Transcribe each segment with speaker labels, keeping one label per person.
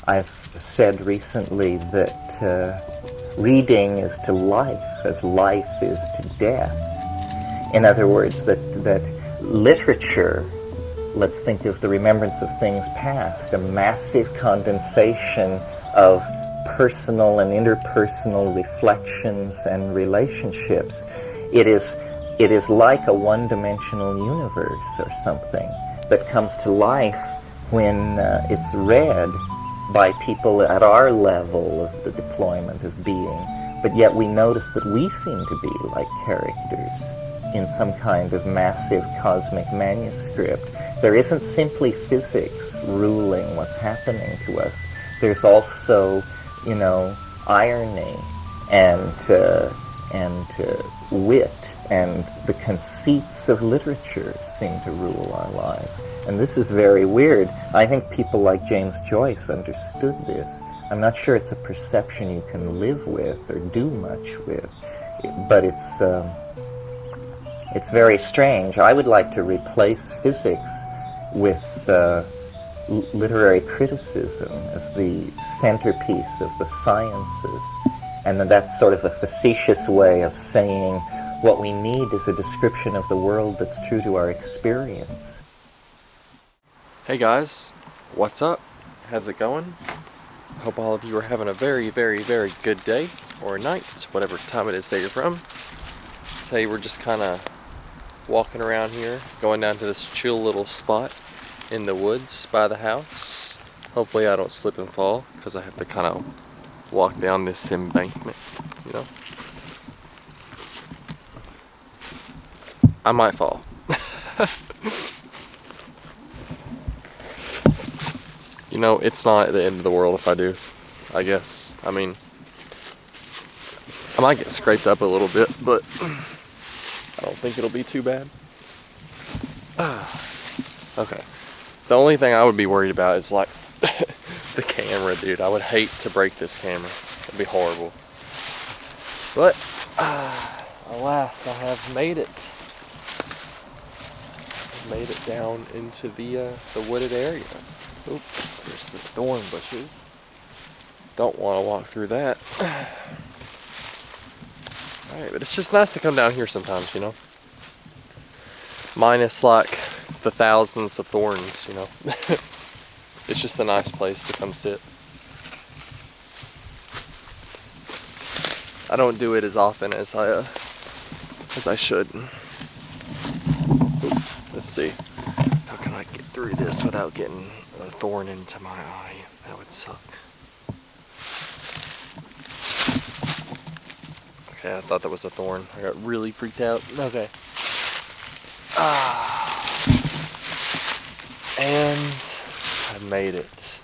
Speaker 1: I've said recently that reading is to life as life is to death. In other words, that literature, let's think of the remembrance of things past, a massive condensation of personal and interpersonal reflections and relationships. It is like a one-dimensional universe or something that comes to life when it's read by people at our level of the deployment of being, but yet we notice that we seem to be like characters in some kind of massive cosmic manuscript. There isn't simply physics ruling what's happening to us. There's also, irony and wit, and the conceits of literature seem to rule our lives. And this is very weird. I think people like James Joyce understood this. I'm not sure it's a perception you can live with or do much with, but it's very strange. I would like to replace physics with literary criticism as the centerpiece of the sciences. And then that's sort of a facetious way of saying what we need is a description of the world that's true to our experience.
Speaker 2: Hey guys, what's up? How's it going? Hope all of you are having a very, very, very good day or night, whatever time it is that you're from. Today we're just kind of walking around here, going down to this chill little spot in the woods by the house. Hopefully I don't slip and fall, because I have to kind of walk down this embankment, I might fall. It's not the end of the world if I do, I guess. I mean, I might get scraped up a little bit, but I don't think it'll be too bad. Okay. The only thing I would be worried about is like the camera, dude. I would hate to break this camera. It'd be horrible. But alas, I have made it. Made it down into the wooded area. Oop, there's the thorn bushes. Don't want to walk through that. Alright, but it's just nice to come down here sometimes, Minus like the thousands of thorns, It's just a nice place to come sit. I don't do it as often as I should. Oop, let's see. How can I get through this without getting a thorn into my eye? That would suck. Okay, I thought that was a thorn. I got really freaked out. Okay. And I made it.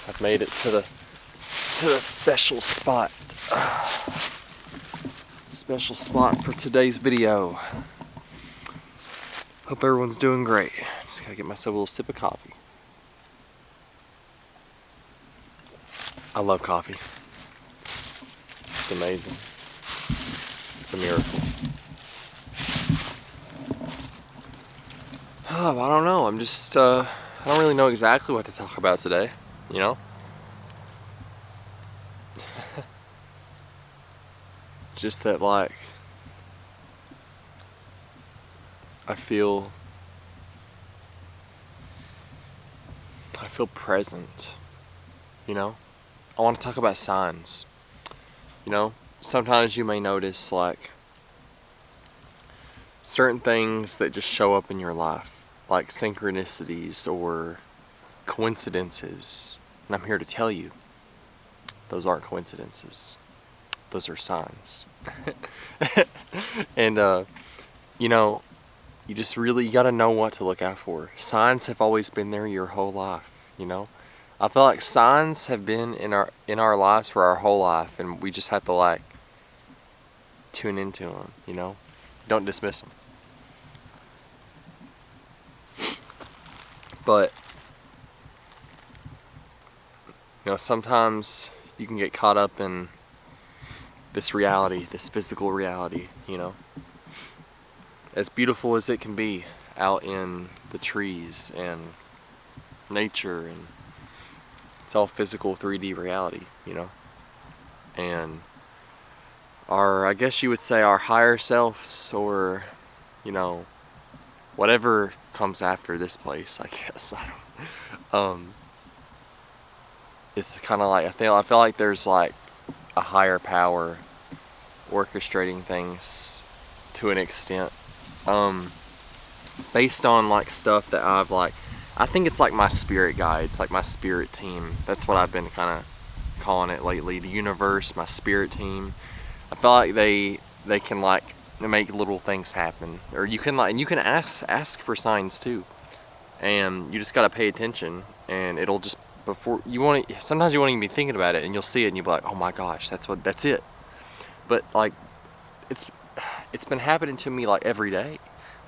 Speaker 2: I've made it to the special spot. Special spot for today's video. Hope everyone's doing great. Just gotta get myself a little sip of coffee. I love coffee. It's just amazing. It's a miracle. I don't know. I'm just, I don't really know exactly what to talk about today, Just that, like, I feel present, I want to talk about signs. Sometimes you may notice, like, certain things that just show up in your life, like synchronicities or coincidences. And I'm here to tell you, those aren't coincidences. Those are signs. And, you just really gotta know what to look out for. Signs have always been there your whole life, I feel like signs have been in our lives for our whole life, and we just have to, like, tune into them, Don't dismiss them. But, sometimes you can get caught up in this reality, this physical reality, As beautiful as it can be out in the trees and nature and It's all physical 3D reality, you know. And our, I guess you would say, our higher selves, or, you know, whatever comes after this place, I guess. It's kind of like, I feel like there's like a higher power orchestrating things to an extent, based on like stuff that I've like, I think it's like my spirit guide. It's like my spirit team. That's what I've been kind of calling it lately. The universe, my spirit team. I feel like they can like make little things happen, or you can like, and you can ask for signs too, and you just gotta pay attention, and it'll just, before you want it, sometimes you won't even be thinking about it, and you'll see it, and you'll be like, oh my gosh, that's it. But like, it's been happening to me like every day.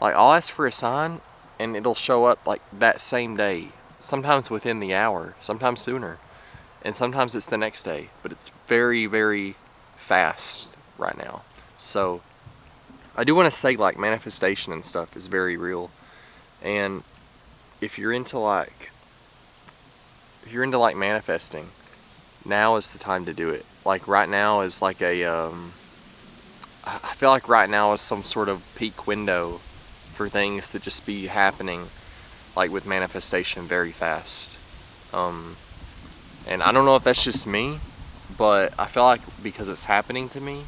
Speaker 2: Like, I'll ask for a sign, and it'll show up like that same day. Sometimes within the hour, sometimes sooner, and sometimes it's the next day. But it's very, very fast right now. So I do want to say, like, manifestation and stuff is very real. And if you're into like manifesting, now is the time to do it. Like, right now is like I feel like right now is some sort of peak window for things to just be happening, like with manifestation, very fast. And I don't know if that's just me, but I feel like because it's happening to me,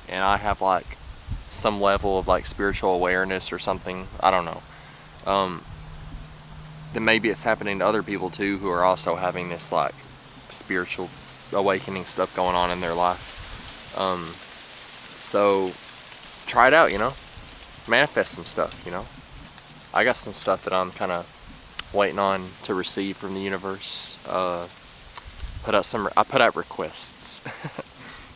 Speaker 2: and I have like some level of like spiritual awareness or something, I don't know, then maybe it's happening to other people too, who are also having this like spiritual awakening stuff going on in their life. So try it out, you know, manifest some stuff, you know. I got some stuff that I'm kind of waiting on to receive from the universe. I put out requests.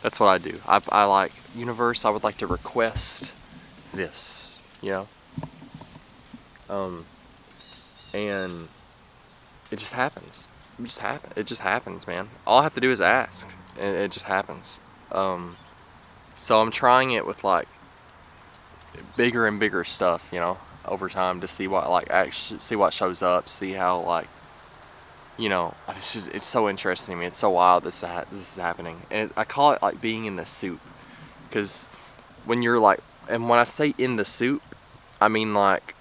Speaker 2: That's what I do. I like, universe, I would like to request this, you know. And it just happens. It just happens, man. All I have to do is ask, and it just happens. So I'm trying it with like bigger and bigger stuff, you know, over time, to see what like actually, see what shows up, see how, like, you know, it's so interesting to me. It's so wild this is happening, and I call it like being in the soup, because when you're like, and when I say in the soup, I mean like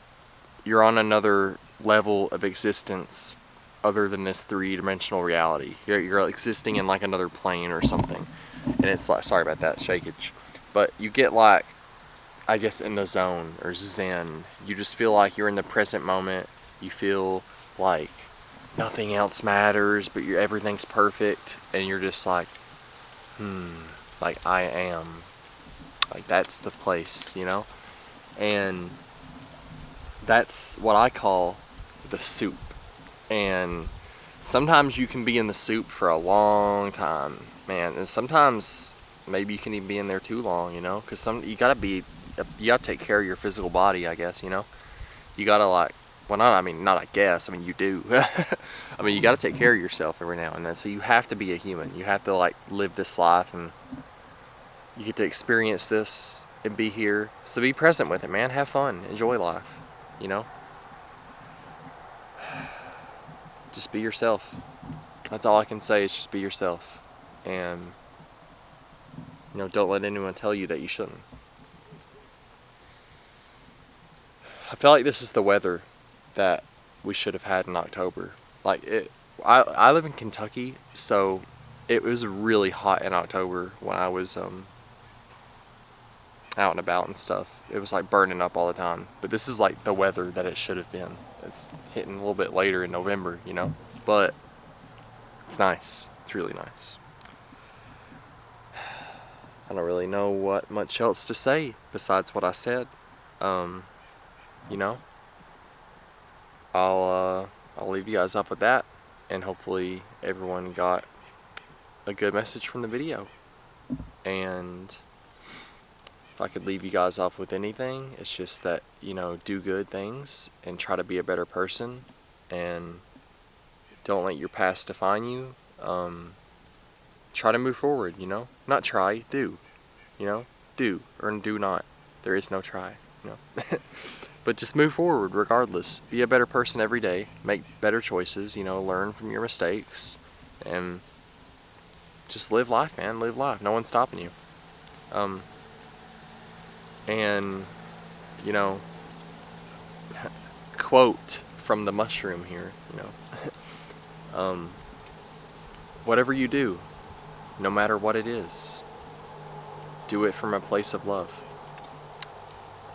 Speaker 2: you're on another level of existence other than this three-dimensional reality. You're existing in like another plane or something, and it's like, sorry about that shakeage, but you get like, I guess, in the zone, or zen. You just feel like you're in the present moment. You feel like nothing else matters, but everything's perfect, and you're just like, like, I am. Like, that's the place, you know? And that's what I call the soup. And sometimes you can be in the soup for a long time, man. And sometimes maybe you can even be in there too long, you know? Because you gotta take care of your physical body, I guess, you know? You gotta, like, well, not I guess, I mean, you do. I mean, you gotta take care of yourself every now and then. So you have to be a human. You have to, like, live this life, and you get to experience this and be here. So be present with it, man. Have fun. Enjoy life, you know? Just be yourself. That's all I can say, is just be yourself. And, you know, don't let anyone tell you that you shouldn't. I feel like this is the weather that we should have had in October. Like, I live in Kentucky, so it was really hot in October when I was out and about and stuff. It was like burning up all the time. But this is like the weather that it should have been. It's hitting a little bit later in November, you know? But it's nice. It's really nice. I don't really know what much else to say besides what I said. You know, I'll leave you guys up with that, and hopefully everyone got a good message from the video. And if I could leave you guys off with anything, it's just that, you know, do good things and try to be a better person, and don't let your past define you. Try to move forward, you know, not try, do, you know, do or do not. There is no try, you know. But just move forward regardless. Be a better person every day. Make better choices, you know, learn from your mistakes. and just live life, man. Live life. No one's stopping you. And you know, quote from the mushroom here. Whatever you do, no matter what it is, do it from a place of love.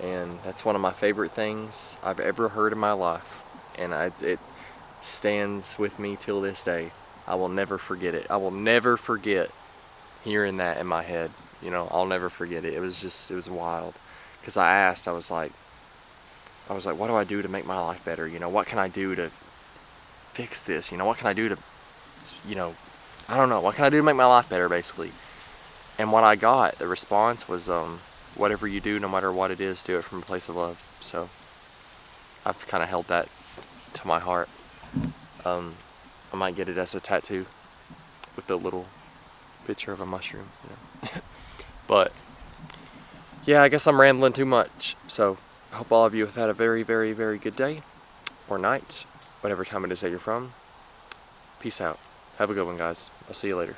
Speaker 2: And that's one of my favorite things I've ever heard in my life, and it stands with me till this day. I will never forget it. I will never forget hearing that in my head. I'll never forget it. It was wild. Because I was like, what do I do to make my life better? What can I do to fix this? What can I do to, I don't know. What can I do to make my life better, basically? And what I got, the response was, whatever you do, no matter what it is, do it from a place of love. So I've kind of held that to my heart. I might get it as a tattoo with the little picture of a mushroom. But yeah, I guess I'm rambling too much. So I hope all of you have had a very, very, very good day or night, whatever time it is that you're from. Peace out. Have a good one, guys. I'll see you later.